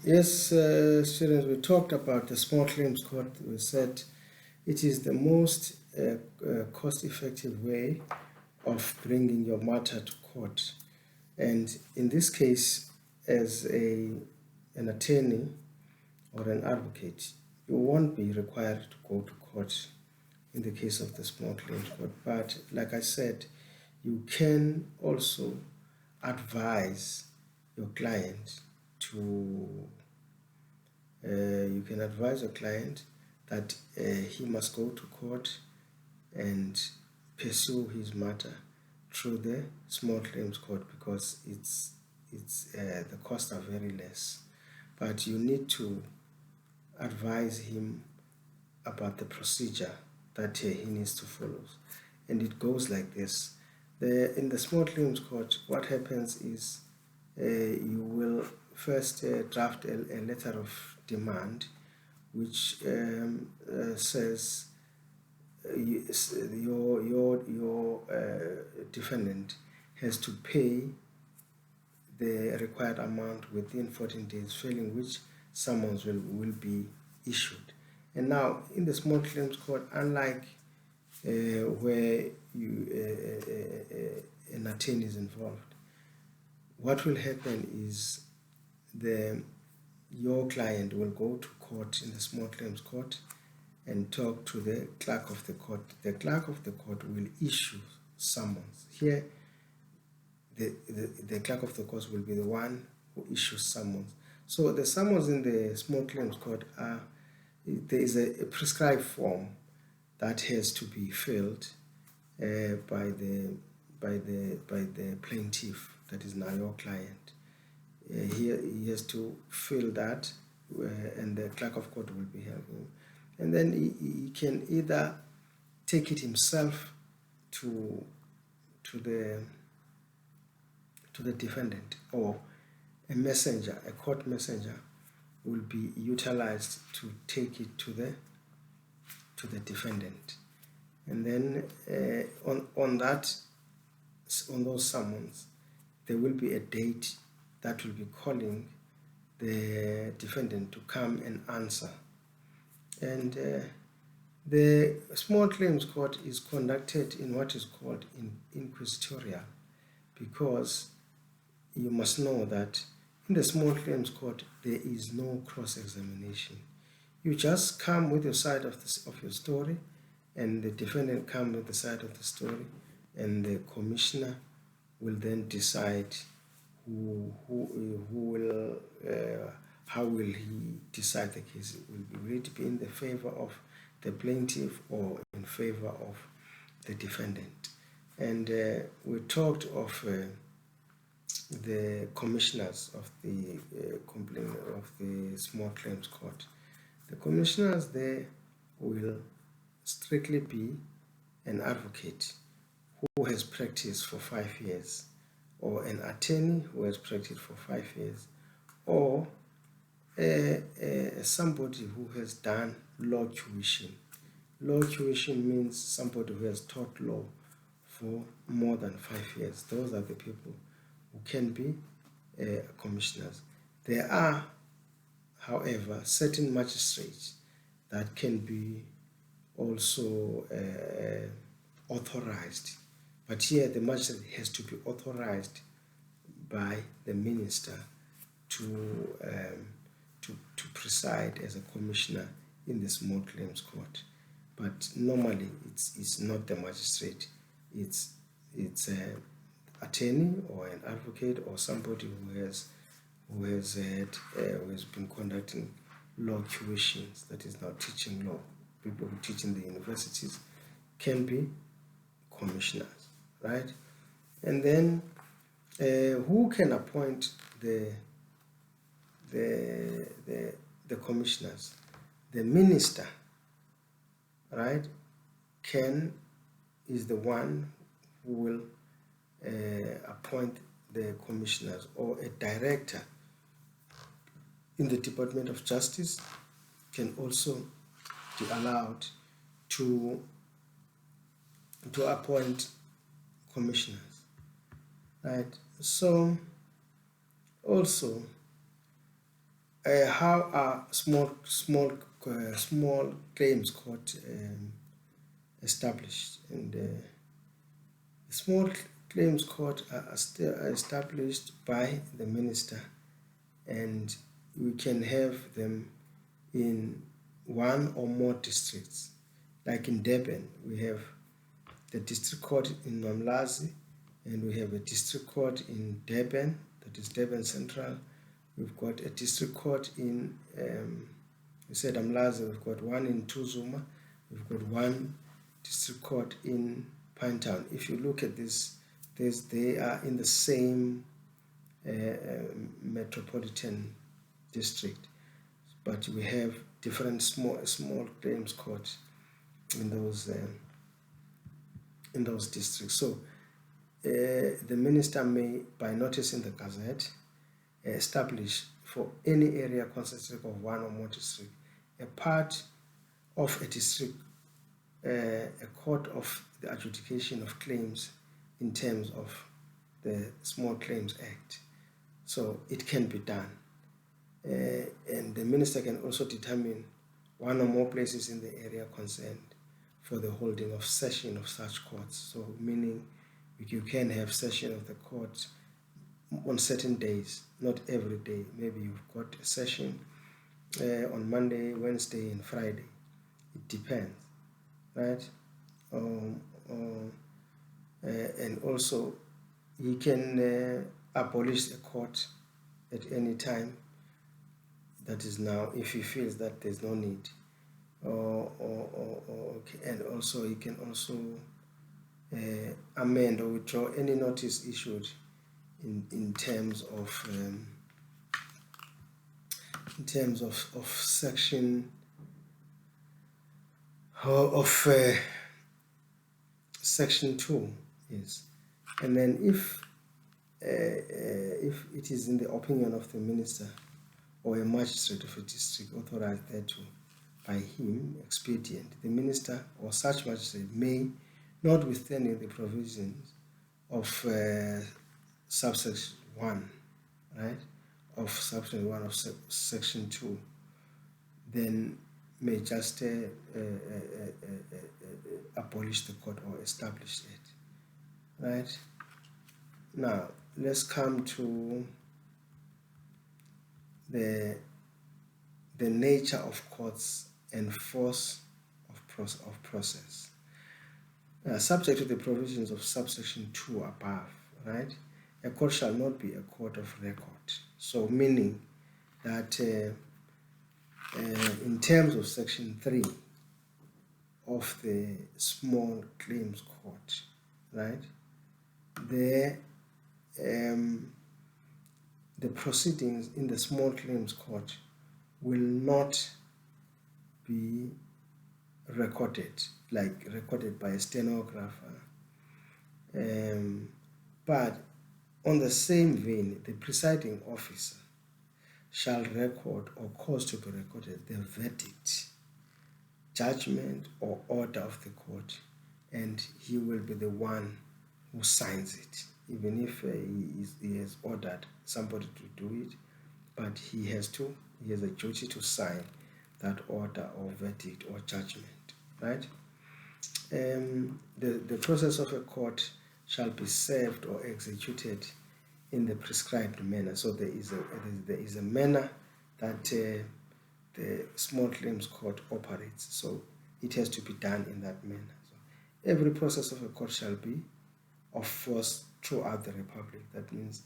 Yes, students, we talked about the small claims court. We said it is the most cost-effective way of bringing your matter to court. And in this case, as an attorney or an advocate, you won't be required to go to court in the case of the small claims court. But like I said, you can also advise your client to that he must go to court and pursue his matter through the small claims court because the costs are very less. But you need to advise him about the procedure that he needs to follow, and it goes like this. In the small claims court, what happens is you will first draft a letter of demand which says your defendant has to pay the required amount within 14 days, failing which summons will be issued. And now in the small claims court, unlike where an attorney is involved, what will happen is your client will go to court in the small claims court and talk to the clerk of the court. The clerk of the court will issue summons. Here, the clerk of the court will be the one who issues summons. So the summons in the small claims court there is a prescribed form that has to be filled by the plaintiff, that is now your client. He has to fill that, and the clerk of court will be helping. And then he can either take it himself to the defendant, or a messenger, a court messenger, will be utilized to take it to the defendant. And then on those summons, there will be a date that will be calling the defendant to come and answer. And the small claims court is conducted in what is called inquisitorial, because you must know that in the small claims court there is no cross-examination. You just come with your side of your story, and the defendant comes with the side of the story, and the commissioner will then decide how will he decide the case. Will it be in the favor of the plaintiff or in favor of the defendant? And we talked of the commissioners of the small claims court. The commissioners there will strictly be an advocate who has practiced for 5 years, or an attorney who has practiced for 5 years, or somebody who has done law tuition. Law tuition means somebody who has taught law for more than 5 years. Those are the people who can be commissioners. There are, however, certain magistrates that can be also authorized, but here the magistrate has to be authorized by the minister to preside as a commissioner in the small claims court. But normally it's not the magistrate, it's an attorney or an advocate or somebody who has been conducting law tuitions, that is now teaching law. People who teach in the universities can be commissioners, right? And then who can appoint the commissioners? The minister, right, is the one who will appoint the commissioners, or a director in the Department of Justice can also be allowed to appoint commissioners, right? So also how are small claims court established? And small claims court are still established by the minister, and we can have them in one or more districts. Like in Durban, we have the district court in Nomlazi, and we have a district court in Durban, that is Durban Central. We've got a district court in, we said Umlazi, we've got one in Tuzuma, we've got one district court in Pinetown. If you look at this, they are in the same metropolitan district, but we have different small claims courts in those districts. So the minister may, by notice in the Gazette, establish for any area consisting of one or more districts a part of a district, a court of the adjudication of claims in terms of the Small Claims Act. So it can be done. And the minister can also determine one or more places in the area concerned for the holding of session of such courts. So meaning you can have session of the court on certain days, not every day. Maybe you've got a session on Monday, Wednesday, and Friday. It depends, right? And also, he can abolish the court at any time. That is now, if he feels that there's no need. And also, he can also amend or withdraw any notice issued in terms of section section 2, yes. And then if it is in the opinion of the minister or a magistrate of a district authorized thereto by him expedient, the minister or such magistrate may, notwithstanding the provisions of subsection 1, right, of subsection 1 of section 2, then may just abolish the court or establish it, right? Now let's come to the nature of courts and force of process. Subject to the provisions of subsection 2 above, right, a court shall not be a court of record. So meaning that in terms of section 3 of the Small Claims Court, right, the proceedings in the Small Claims Court will not be recorded, like recorded by a stenographer, but on the same vein, the presiding officer shall record or cause to be recorded the verdict, judgment, or order of the court, and he will be the one who signs it, even if he has ordered somebody to do it, but he has a duty to sign that order or verdict or judgment, right? The process of a court shall be served or executed in the prescribed manner. So there is a manner that the Small Claims Court operates. So it has to be done in that manner. So every process of a court shall be of force throughout the Republic. That means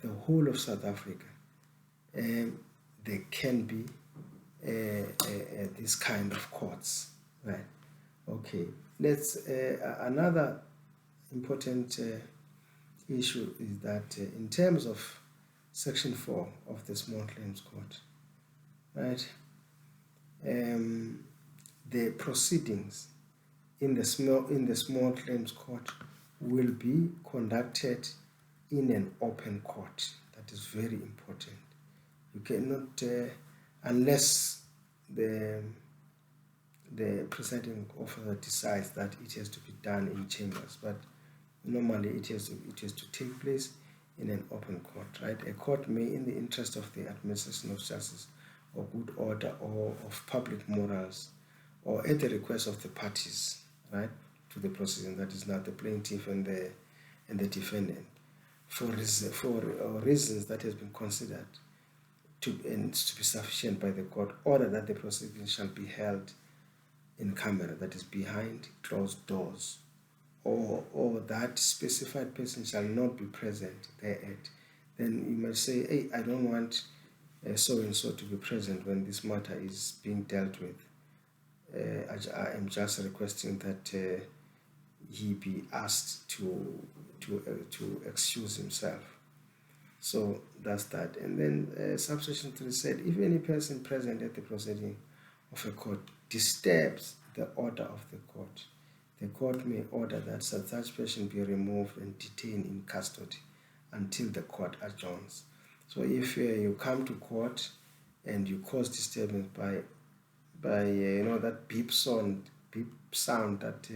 the whole of South Africa. There can be this kind of courts, right? Okay. Let's another important issue is that in terms of section 4 of the Small Claims Court, right, the proceedings in the Small Claims Court will be conducted in an open court. That is very important. You cannot, unless the presiding officer decides that it has to be done in chambers, but normally it has to take place in an open court, right? A court may, in the interest of the administration of justice or good order or of public morals, or at the request of the parties, right, to the proceeding, that is not the plaintiff and the defendant, for reasons that has been considered and to be sufficient by the court, order that the proceedings shall be held in camera, that is behind closed doors, or that specified person shall not be present thereat. Then you might say, hey, I don't want so and so to be present when this matter is being dealt with. I am just requesting that he be asked to excuse himself. So that's that. And then subsection 3 said, if any person present at the proceeding of a court disturbs the order of the court may order that such person be removed and detained in custody until the court adjourns. So if you come to court and you cause disturbance by that beep sound that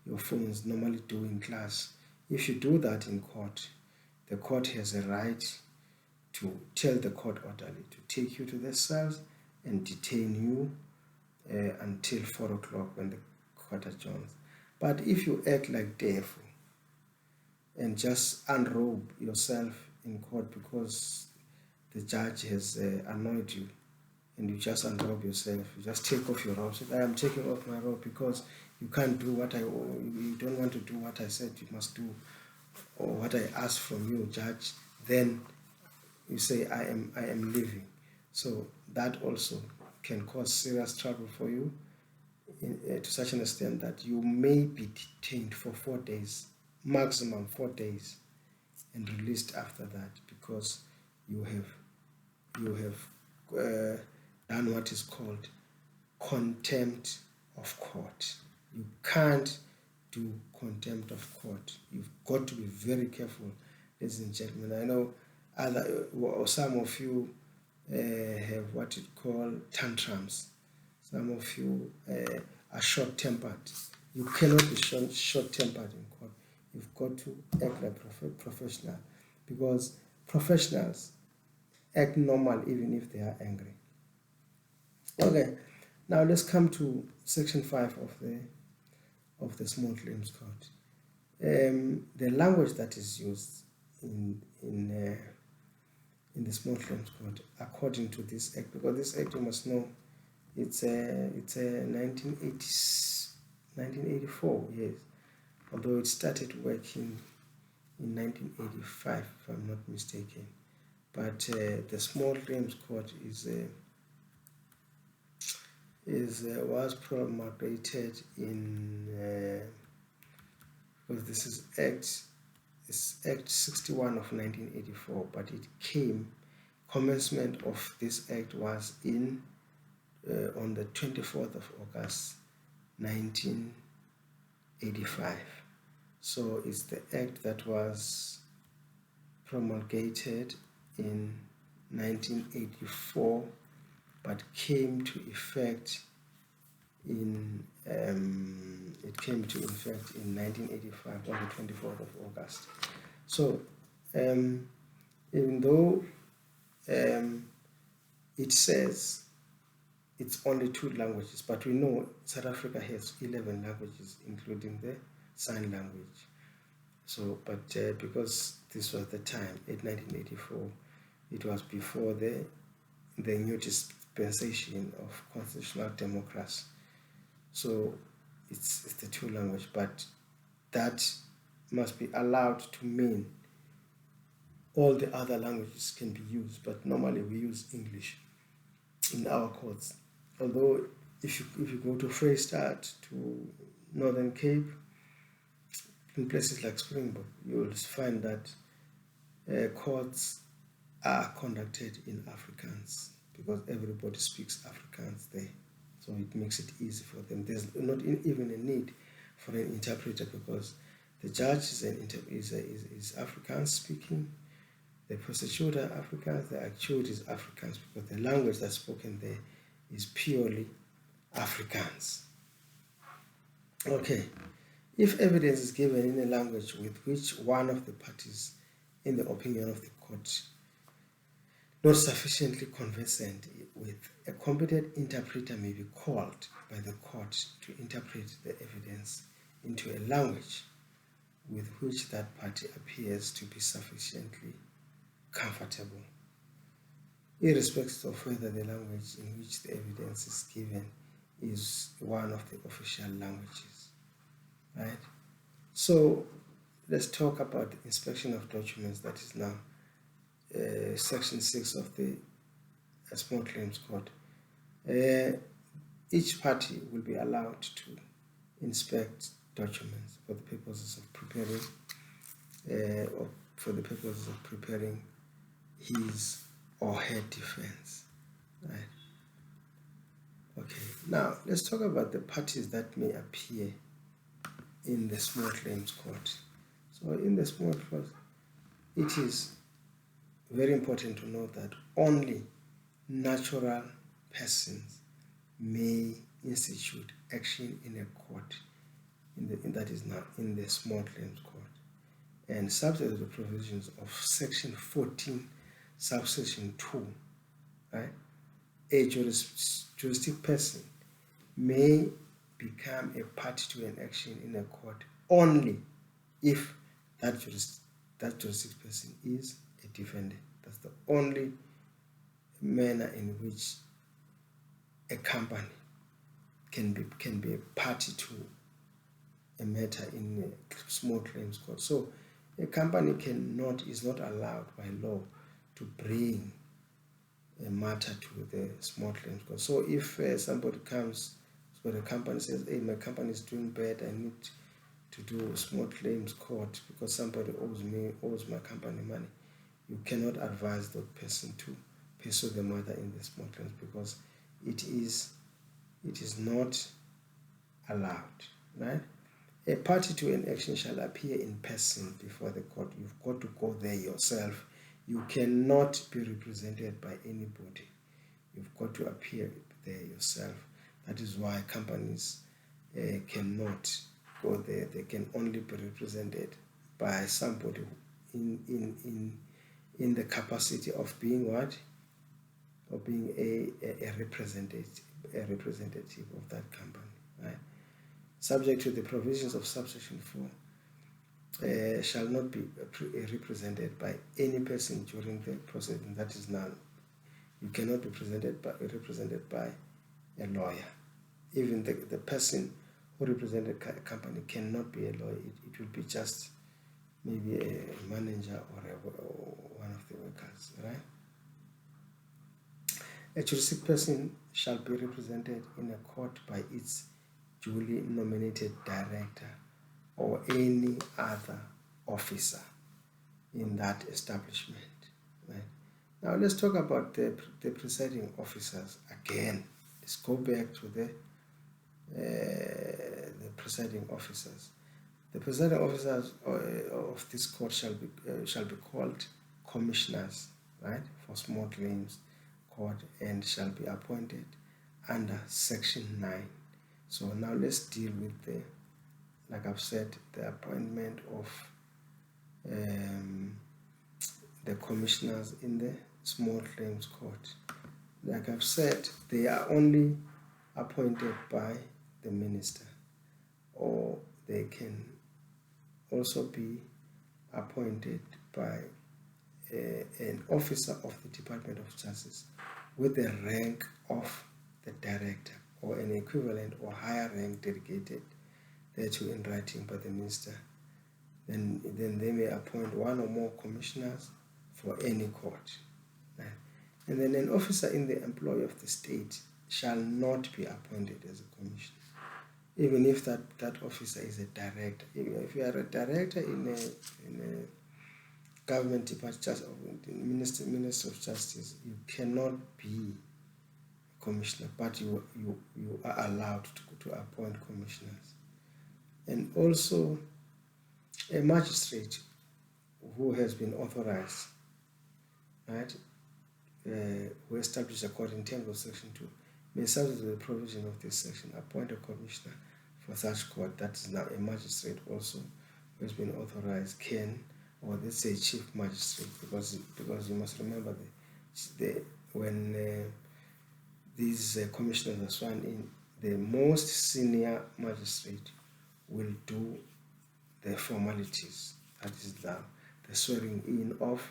your phones normally do in class, if you do that in court, the court has a right to tell the court orderly to take you to the cells and detain you until 4 o'clock when the court adjourns. But if you act like devil and just unrobe yourself in court because the judge has annoyed you, and you just unrobe yourself, you just take off your robe, say, I am taking off my robe because you can't do you don't want to do what I said you must do, or what I asked from you, judge, then you say, I am leaving. So that also can cause serious trouble for you, to such an extent that you may be detained for 4 days, maximum 4 days, and released after that, because you have done what is called contempt of court. You can't do contempt of court. You've got to be very careful, ladies and gentlemen. I know some of you have what you call tantrums. Some of you are short-tempered. You cannot be short-tempered in court. You've got to act like professional, because professionals act normal even if they are angry. Okay, now let's come to section 5 of the Small Claims Code. The language that is used in the Small Claims Code, according to this act, because this act, you must know, it's a 1984, yes, although it started working in 1985, if I'm not mistaken. But the Small Claims Code was promulgated in because this is Act 61 of 1984, but commencement of this act was on the 24th of August 1985. So it's the act that was promulgated in 1984, but came to effect in 1985 on the 24th of August. So even though it says it's only 2 languages, but we know South Africa has 11 languages, including the sign language. So, but because this was the time, in 1984, it was before the new dispensation of constitutional democracy. So it's the 2 language, but that must be allowed to mean all the other languages can be used, but normally we use English in our courts. Although if you go to Freystad, to Northern Cape, in places like Springbok, you will find that courts are conducted in Afrikaans, because everybody speaks Afrikaans there. So it makes it easy for them. There's not even a need for an interpreter, because the judge is Afrikaans speaking, the prosecutor Afrikaans, the accused is Afrikaans, because the language that's spoken there is purely Afrikaans. Okay, if evidence is given in a language with which one of the parties in the opinion of the court, not sufficiently conversant with, a competent interpreter may be called by the court to interpret the evidence into a language with which that party appears to be sufficiently comfortable, irrespective of whether the language in which the evidence is given is one of the official languages, right? So let's talk about the inspection of documents. That is now Section 6 of the Small Claims Court. Each party will be allowed to inspect documents for the purposes of preparing his or her defense, right? Okay, now let's talk about the parties that may appear in the Small Claims Court. So in the Small Claims, it is very important to note that only natural persons may institute action in a court, that is now in the Small Claims Court, and subject to the provisions of Section 14, subsection 2, right? A juristic person may become a party to an action in a court only if that juristic person is a defendant. That's the only manner in which a company can be a party to a matter in a Small Claims Court. So a company is not allowed by law to bring a matter to the Small Claims Court. So if somebody comes, so the company says, hey, my company is doing bad, I need to do a Small Claims Court because somebody owes my company money, you cannot advise that person to pursue the matter in the Small Claims because it is not allowed, right? A party to an action shall appear in person before the court. You've got to go there yourself. You cannot be represented by anybody. You've got to appear there yourself. That is why companies cannot go there. They can only be represented by somebody in the capacity of being what? Of being a representative of that company, right? Subject to the provisions of subsection 4, shall not be represented by any person during the proceeding. That is none. You cannot be represented by a lawyer. Even the person who represented a company cannot be a lawyer. It will be just maybe a manager or one of the workers, right? A juristic person shall be represented in a court by its duly nominated director or any other officer in that establishment, right? Now let's talk about the presiding officers again. Let's go back to the presiding officers. The presiding officers of this court shall be called commissioners, right, for Small Claims Court, and shall be appointed under Section 9. So now let's deal with like I've said, the appointment of the commissioners in the Small Claims Court. Like I've said, they are only appointed by the minister, or they can also be appointed by an officer of the Department of Justice with the rank of the director or an equivalent or higher rank delegated thereto in writing by the minister. Then they may appoint one or more commissioners for any court. Right? And then an officer in the employ of the state shall not be appointed as a commissioner, even if that officer is a director. If you are a director in a government department, Minister of Justice, you cannot be a commissioner, but you are allowed to appoint commissioners. And also a magistrate who has been authorized, right, who established a court in terms of Section 2, may, subject to the provision of this section, appoint a commissioner for such court. That is now a magistrate also who has been authorized can or let's say chief magistrate, because you must remember when these commissioners are sworn in, the most senior magistrate will do the formalities, that is the swearing in of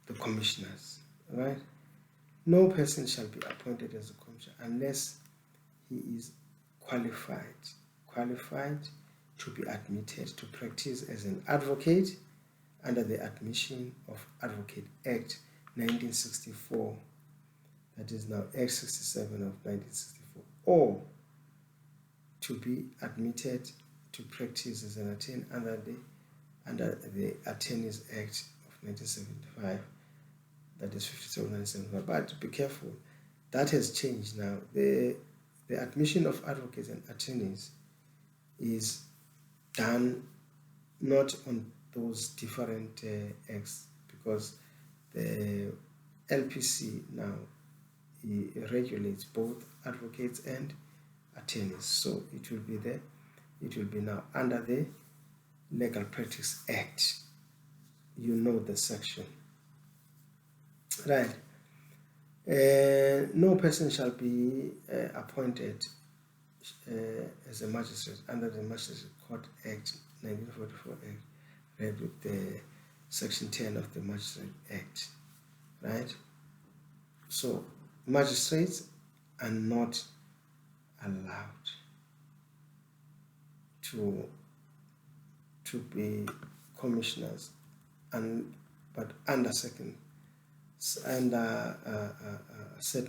the commissioners, right? No person shall be appointed as a commissioner unless he is qualified to be admitted to practice as an advocate under the Admission of Advocate Act 1964, that is now Act 67 of 1964, or to be admitted to practice as an attorney under the Attorneys Act of 1975, that is 57 But be careful, that has changed now. The admission of advocates and attorneys is done not on those different acts, because the LPC now regulates both advocates and attorneys. So it will be now under the Legal Practice Act. You know the section, right? No person shall be appointed as a magistrate under the Magistrate Court Act 1944 Act, read with the section 10 of the Magistrate Act, right? So magistrates are not allowed to be commissioners, but under certain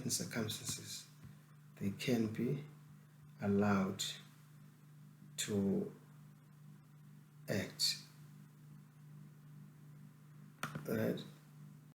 circumstances they can be allowed to act, right?